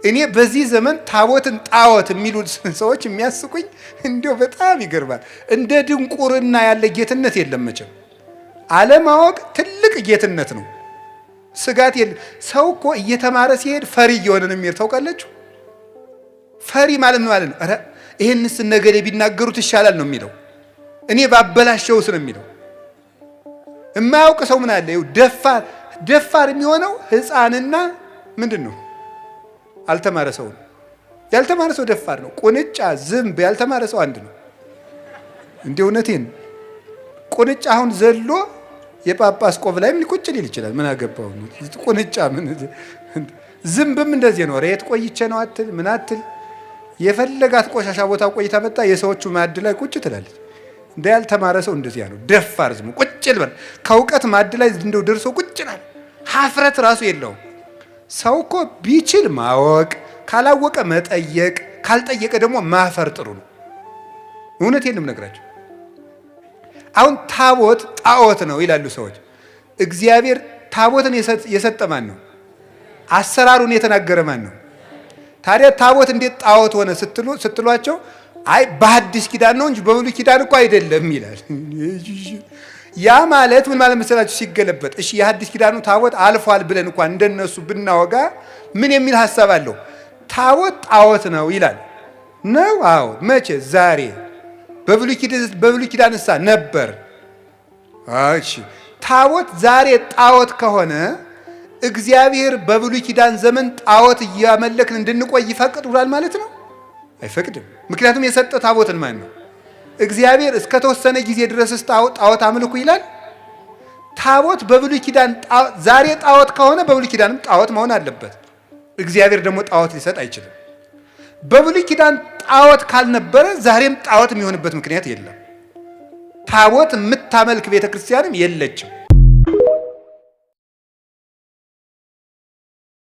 እኔ በዚህ ዘመን ታቦትን ጣዖት የሚሉ ሰዎች የሚያስቁኝ እንዲያው በጣም ይገርማል። እንደ ድንቁርና ያለ ጌትነት የለም መቼም። አለማወቅ ትልቅ ጌትነት ነው። ስጋት የለም። ሰው እኮ እየተማረ ሲሄድ ፈሪ እየሆነ ነው የሚሄድ። ታውቃላችሁ? ፈሪ ማለት ነው ማለት ነው። ኧረ ይሄንስ ነገሌ ቢናገሩት ይሻላል ነው የሚለው። እኔ ባበላሸውስ ነው የሚለው። የማያውቅ ሰው ምን አለ? ደፋር የሚሆነው ሕፃንና ምንድን ነው አልተማረ ሰው ነው። ያልተማረ ሰው ደፋር ነው። ቁንጫ፣ ዝንብ ያልተማረ ሰው አንድ ነው። እንደ እውነቴን ቁንጫ አሁን ዘሎ የጳጳስ ቆብ ላይ ምን ቁጭ ሊል ይችላል? ምን አገባው? ቁንጫ ምን ዝንብም እንደዚህ ነው። ሬት ቆይቼ ነው አትል ምን አትል የፈለጋት ቆሻሻ ቦታ ቆይታ መጣ የሰዎቹ ማዕድ ላይ ቁጭ ትላለች። እንደ ያልተማረ ሰው እንደዚያ ነው። ደፋር ዝም ቁጭ ይልበል። ከእውቀት ማዕድ ላይ እንደው ደርሶ ቁጭ ይላል። ሀፍረት ራሱ የለውም። ሰው እኮ ቢችል ማወቅ፣ ካላወቀ መጠየቅ፣ ካልጠየቀ ደግሞ ማፈር ጥሩ ነው። እውነቴን ነው የምነግራቸው። አሁን ታቦት ጣዖት ነው ይላሉ ሰዎች። እግዚአብሔር ታቦትን የሰጠ ማን ነው? አሰራሩን የተናገረ ማን ነው? ታዲያ ታቦት እንዴት ጣዖት ሆነ ስትሏቸው አይ በሐዲስ ኪዳን ነው እንጂ በብሉይ ኪዳን እኮ አይደለም ይላል። ያ ማለት ምን ማለት መሰላችሁ? ሲገለበጥ እሺ የሐዲስ ኪዳኑ ታቦት አልፏል ብለን እንኳን እንደነሱ ብናወጋ ምን የሚል ሐሳብ አለው? ታቦት ጣዖት ነው ይላል ነው? አዎ። መቼ? ዛሬ። በብሉይ ኪዳንሳ ነበር። እሺ ታቦት ዛሬ ጣዖት ከሆነ እግዚአብሔር በብሉይ ኪዳን ዘመን ጣዖት እያመለክን እንድንቆይ ይፈቅዳል ማለት ነው? አይፈቅድም። ምክንያቱም የሰጠ ታቦትን ማን ነው? እግዚአብሔር እስከ ተወሰነ ጊዜ ድረስ ጣዖት አምልኩ ይላል። ታቦት በብሉይ ኪዳን ዛሬ ጣዖት ከሆነ በብሉይ ኪዳንም ጣዖት መሆን አለበት። እግዚአብሔር ደግሞ ጣዖት ሊሰጥ አይችልም። በብሉይ ኪዳን ጣዖት ካልነበረ ዛሬም ጣዖት የሚሆንበት ምክንያት የለም። ታቦት የምታመልክ ቤተክርስቲያንም የለችም።